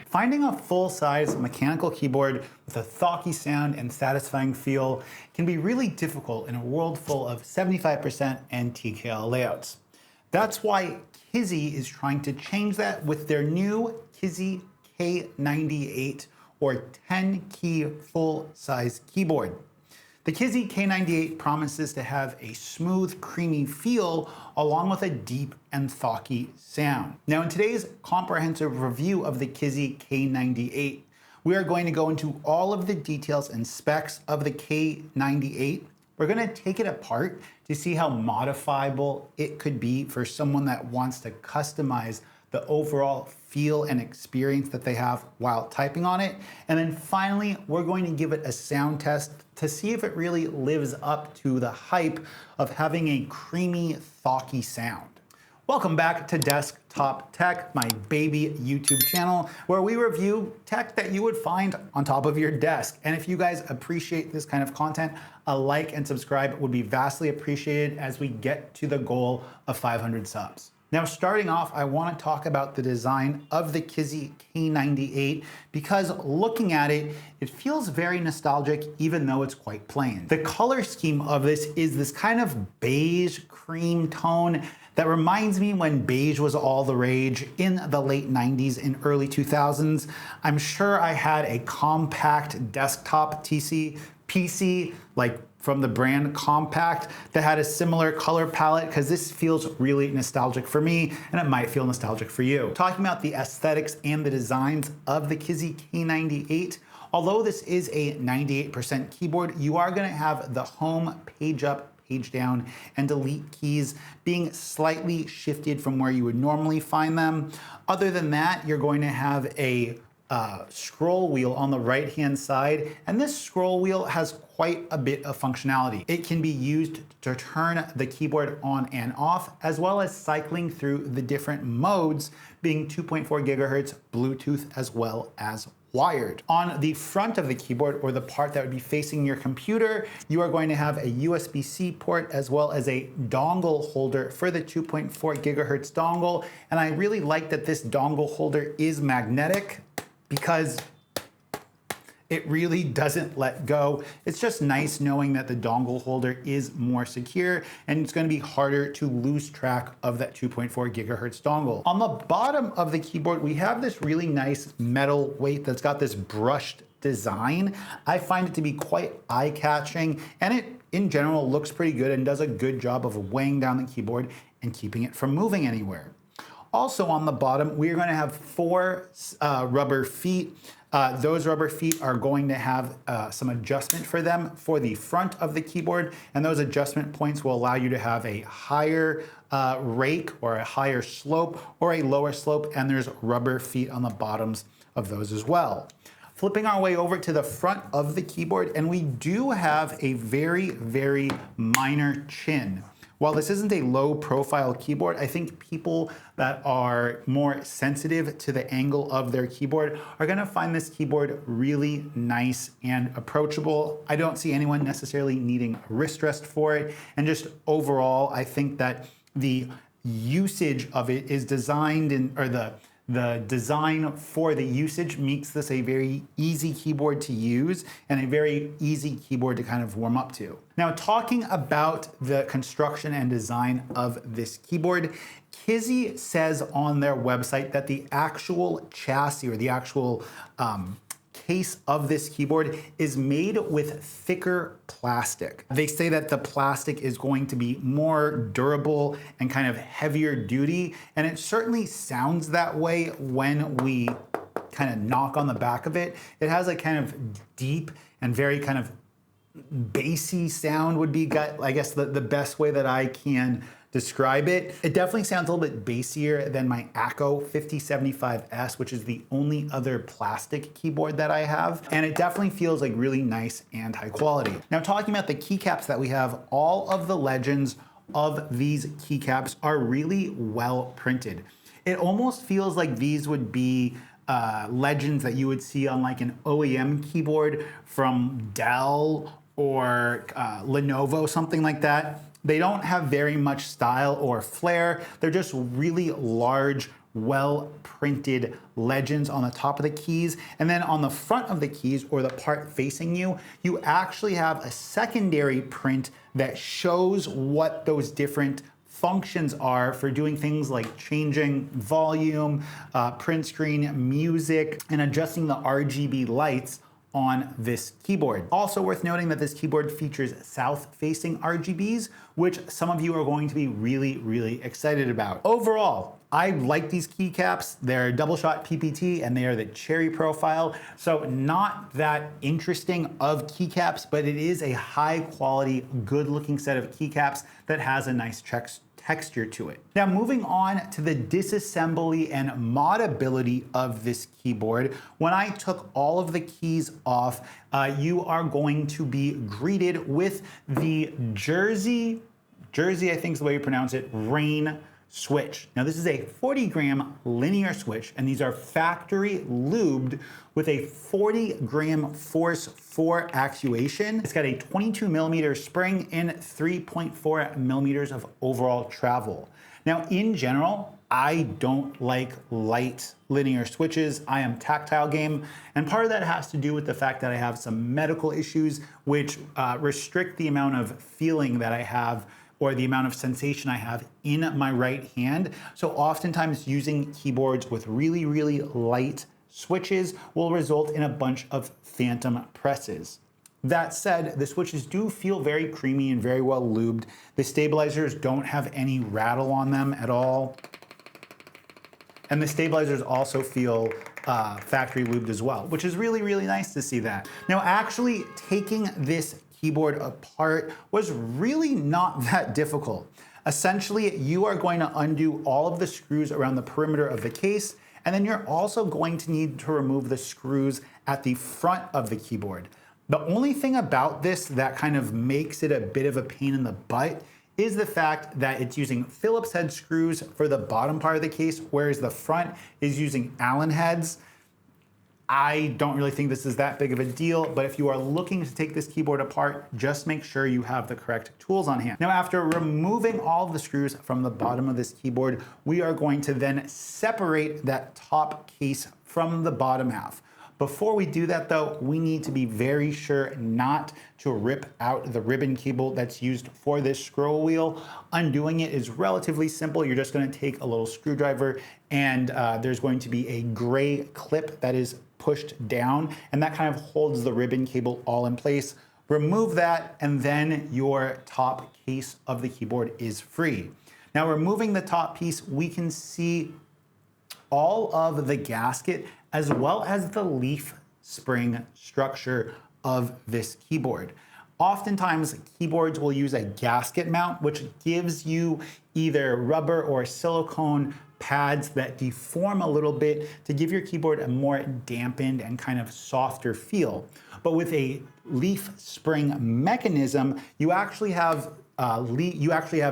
Finding a full-size mechanical keyboard with a thocky sound and satisfying feel can be really difficult in a world full of 75% and TKL layouts. That's why KZZI is trying to change that with their new KZZI K98 or 10-key full-size keyboard. The KZZI K98 promises to have a smooth, creamy feel along with a deep and thocky sound. Now in today's comprehensive review of the KZZI K98, we are going to go into all of the details and specs of the K98. We're going to take it apart to see how modifiable it could be for someone that wants to customize the overall feel and experience that they have while typing on it. And then finally, we're going to give it a sound test to see if it really lives up to the hype of having a creamy, thocky sound. Welcome back to Desktop Tech, my baby YouTube channel, where we review tech that you would find on top of your desk. And if you guys appreciate this kind of content, a like and subscribe would be vastly appreciated as we get to the goal of 500 subs. Now, starting off, I want to talk about the design of the KZZI K98 because looking at it, it feels very nostalgic even though it's quite plain. The color scheme of this is this kind of beige cream tone that reminds me when beige was all the rage in the late 90s and early 2000s. I'm sure I had a compact desktop PC, like from the brand Compact, that had a similar color palette because this feels really nostalgic for me and it might feel nostalgic for you. Talking about the aesthetics and the designs of the KZZI K98, although this is a 98% keyboard, you are going to have the home, page up, page down, and delete keys being slightly shifted from where you would normally find them. Other than that, you're going to have a scroll wheel on the right hand side, and this scroll wheel has quite a bit of functionality. It can be used to turn the keyboard on and off, as well as cycling through the different modes, being 2.4 gigahertz, Bluetooth, as well as wired. On the front of the keyboard, or the part that would be facing your computer, you are going to have a USB-C port as well as a dongle holder for the 2.4 gigahertz dongle. And I really like that this dongle holder is magnetic because it really doesn't let go. It's just nice knowing that the dongle holder is more secure and it's going to be harder to lose track of that 2.4 gigahertz dongle. On the bottom of the keyboard, we have this really nice metal weight that's got this brushed design. I find it to be quite eye-catching, and it in general looks pretty good and does a good job of weighing down the keyboard and keeping it from moving anywhere. Also on the bottom, we are going to have 4 rubber feet. Those rubber feet are going to have some adjustment for them for the front of the keyboard, and those adjustment points will allow you to have a higher rake or a higher slope or a lower slope, and there's rubber feet on the bottoms of those as well. Flipping our way over to the front of the keyboard, and we do have a very, very minor chin. While this isn't a low profile keyboard, I think people that are more sensitive to the angle of their keyboard are gonna find this keyboard really nice and approachable. I don't see anyone necessarily needing wrist rest for it. And just overall, I think that the usage of it is designed the design for the usage makes this a very easy keyboard to use and a very easy keyboard to kind of warm up to. Now, talking about the construction and design of this keyboard, KZZI says on their website that the actual chassis or the actual case of this keyboard is made with thicker plastic. They say that the plastic is going to be more durable and kind of heavier duty, and it certainly sounds that way when we kind of knock on the back of it. It has a kind of deep and very kind of bassy sound would be, I guess, the best way that I can describe it. It definitely sounds a little bit bassier than my Acco 5075S, which is the only other plastic keyboard that I have. And it definitely feels like really nice and high quality. Now, talking about the keycaps that we have, all of the legends of these keycaps are really well printed. It almost feels like these would be legends that you would see on like an OEM keyboard from Dell or Lenovo, something like that. They don't have very much style or flair. They're just really large, well printed legends on the top of the keys. And then on the front of the keys, or the part facing you, you actually have a secondary print that shows what those different functions are for doing things like changing volume, print screen, music, and adjusting the RGB lights on this keyboard. Also worth noting that this keyboard features south-facing RGBs, which some of you are going to be really, really excited about. Overall, I like these keycaps. They're double shot PPT and they are the cherry profile. So not that interesting of keycaps, but it is a high quality, good looking set of keycaps that has a nice texture to it. Now moving on to the disassembly and modability of this keyboard. When I took all of the keys off, you are going to be greeted with the Jersey, I think is the way you pronounce it, Rain switch. Now this is a 40-gram linear switch, and these are factory lubed with a 40-gram force 4 actuation. It's got a 22mm spring and 3.4mm of overall travel. Now in general, I don't like light linear switches. I am tactile game, and part of that has to do with the fact that I have some medical issues which restrict the amount of feeling that I have, or the amount of sensation I have in my right hand. So oftentimes using keyboards with really, really light switches will result in a bunch of phantom presses. That said, the switches do feel very creamy and very well lubed. The stabilizers don't have any rattle on them at all. And the stabilizers also feel factory lubed as well, which is really, really nice to see that. Now, actually taking this keyboard apart was really not that difficult. Essentially, you are going to undo all of the screws around the perimeter of the case, and then you're also going to need to remove the screws at the front of the keyboard. The only thing about this that kind of makes it a bit of a pain in the butt is the fact that it's using Phillips head screws for the bottom part of the case, whereas the front is using Allen heads. I don't really think this is that big of a deal, but if you are looking to take this keyboard apart, just make sure you have the correct tools on hand. Now, after removing all of the screws from the bottom of this keyboard, we are going to then separate that top case from the bottom half. Before we do that though, we need to be very sure not to rip out the ribbon cable that's used for this scroll wheel. Undoing it is relatively simple. You're just going to take a little screwdriver, and there's going to be a gray clip that is pushed down, and that kind of holds the ribbon cable all in place. Remove that, and then your top case of the keyboard is free. Now, removing the top piece, we can see all of the gasket as well as the leaf spring structure of this keyboard. Oftentimes, keyboards will use a gasket mount, which gives you either rubber or silicone pads that deform a little bit to give your keyboard a more dampened and kind of softer feel. But with a leaf spring mechanism, you actually have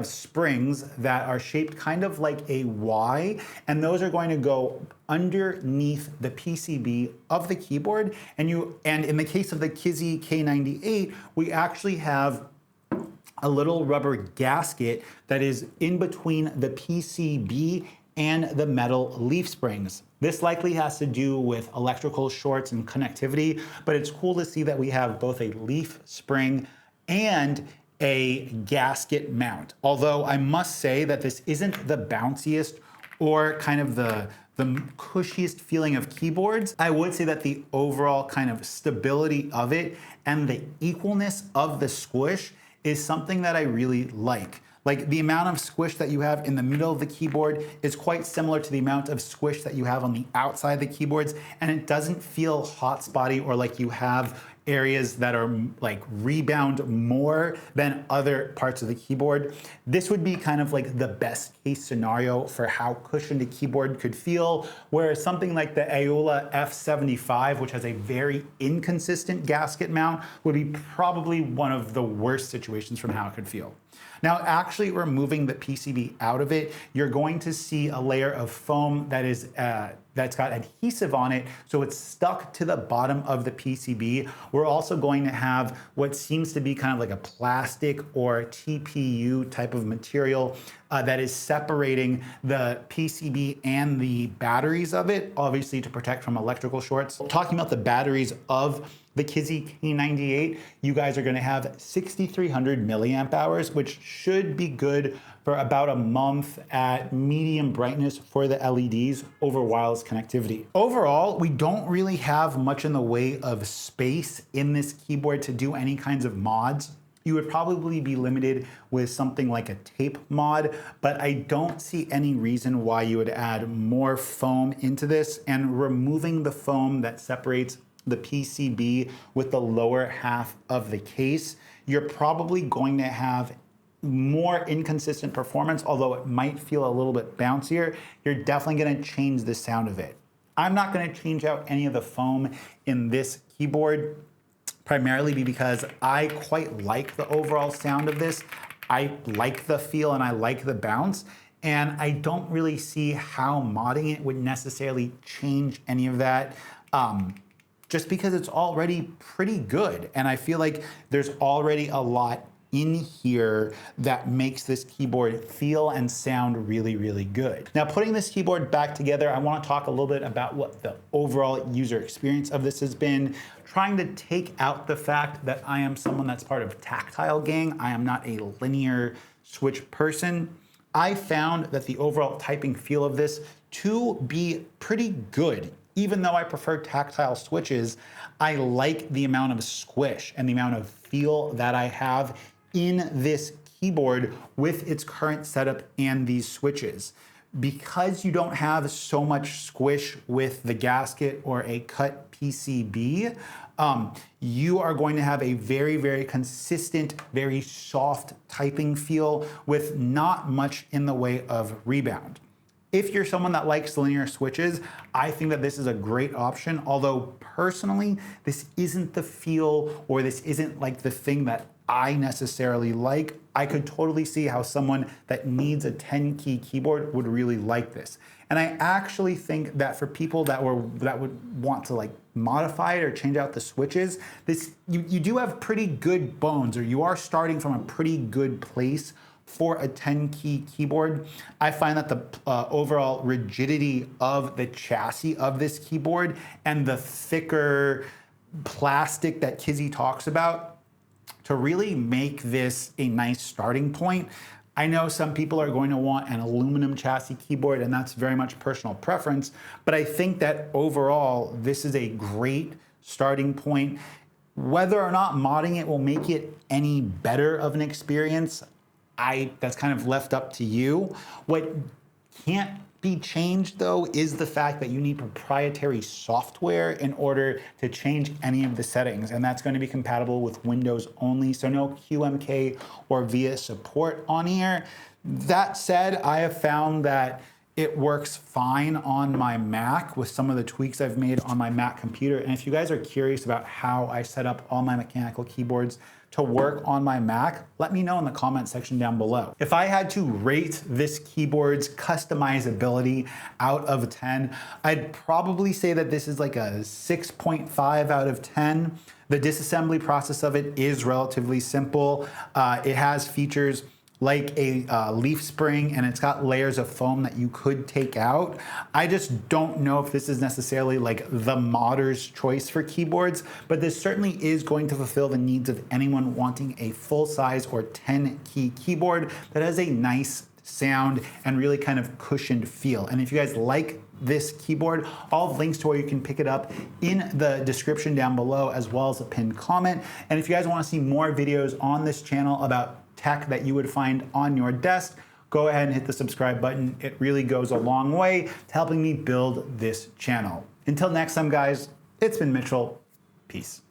springs that are shaped kind of like a Y, and those are going to go underneath the PCB of the keyboard. And in the case of the KZZI K98, we actually have a little rubber gasket that is in between the PCB and the metal leaf springs. This likely has to do with electrical shorts and connectivity, but it's cool to see that we have both a leaf spring and a gasket mount. Although I must say that this isn't the bounciest or kind of the cushiest feeling of keyboards. I would say that the overall kind of stability of it and the equalness of the squish is something that I really like. Like, the amount of squish that you have in the middle of the keyboard is quite similar to the amount of squish that you have on the outside of the keyboards, and it doesn't feel hot spotty or like you have areas that are like rebound more than other parts of the keyboard. This would be kind of like the best case scenario for how cushioned a keyboard could feel, whereas something like the Aola F75, which has a very inconsistent gasket mount, would be probably one of the worst situations from how it could feel. Now, actually removing the PCB out of it, you're going to see a layer of foam that is that's got adhesive on it, so it's stuck to the bottom of the PCB. We're also going to have what seems to be kind of like a plastic or TPU type of material that is separating the PCB and the batteries of it, obviously to protect from electrical shorts. Talking about the batteries of the KZZI K98, you guys are going to have 6,300 milliamp hours, which should be good for about a month at medium brightness for the LEDs over wireless connectivity. Overall, we don't really have much in the way of space in this keyboard to do any kinds of mods. You would probably be limited with something like a tape mod, but I don't see any reason why you would add more foam into this, and removing the foam that separates the PCB with the lower half of the case, you're probably going to have more inconsistent performance, although it might feel a little bit bouncier. You're definitely going to change the sound of it. I'm not going to change out any of the foam in this keyboard, primarily because I quite like the overall sound of this. I like the feel and I like the bounce, and I don't really see how modding it would necessarily change any of that. Just because it's already pretty good. And I feel like there's already a lot in here that makes this keyboard feel and sound really, really good. Now, putting this keyboard back together, I want to talk a little bit about what the overall user experience of this has been. Trying to take out the fact that I am someone that's part of Tactile Gang. I am not a linear switch person. I found that the overall typing feel of this to be pretty good. Even though I prefer tactile switches, I like the amount of squish and the amount of feel that I have in this keyboard with its current setup and these switches. Because you don't have so much squish with the gasket or a cut PCB, you are going to have a very, very consistent, very soft typing feel with not much in the way of rebound. If you're someone that likes linear switches, I think that this is a great option. Although personally, this isn't the feel, or this isn't like the thing that I necessarily like. I could totally see how someone that needs a 10-key keyboard would really like this. And I actually think that for people that would want to like modify it or change out the switches, you do have pretty good bones, or you are starting from a pretty good place for a 10-key keyboard. I find that the overall rigidity of the chassis of this keyboard and the thicker plastic that KZZI talks about to really make this a nice starting point. I know some people are going to want an aluminum chassis keyboard, and that's very much personal preference, but I think that overall, this is a great starting point. Whether or not modding it will make it any better of an experience, that's kind of left up to you. What can't be changed, though, is the fact that you need proprietary software in order to change any of the settings, and that's going to be compatible with Windows only, so no QMK or VIA support on here. That said, I have found that it works fine on my Mac with some of the tweaks I've made on my Mac computer. And if you guys are curious about how I set up all my mechanical keyboards to work on my Mac, let me know in the comment section down below. If I had to rate this keyboard's customizability out of 10, I'd probably say that this is like a 6.5 out of 10. The disassembly process of it is relatively simple. It has features like a leaf spring, and it's got layers of foam that you could take out. I just don't know if this is necessarily like the modder's choice for keyboards, but this certainly is going to fulfill the needs of anyone wanting a full-size or 10-key keyboard that has a nice sound and really kind of cushioned feel. And if you guys like this keyboard, all the links to where you can pick it up in the description down below, as well as a pinned comment. And if you guys want to see more videos on this channel about tech that you would find on your desk, go ahead and hit the subscribe button. It really goes a long way to helping me build this channel. Until next time, guys, it's been Mitchell. Peace.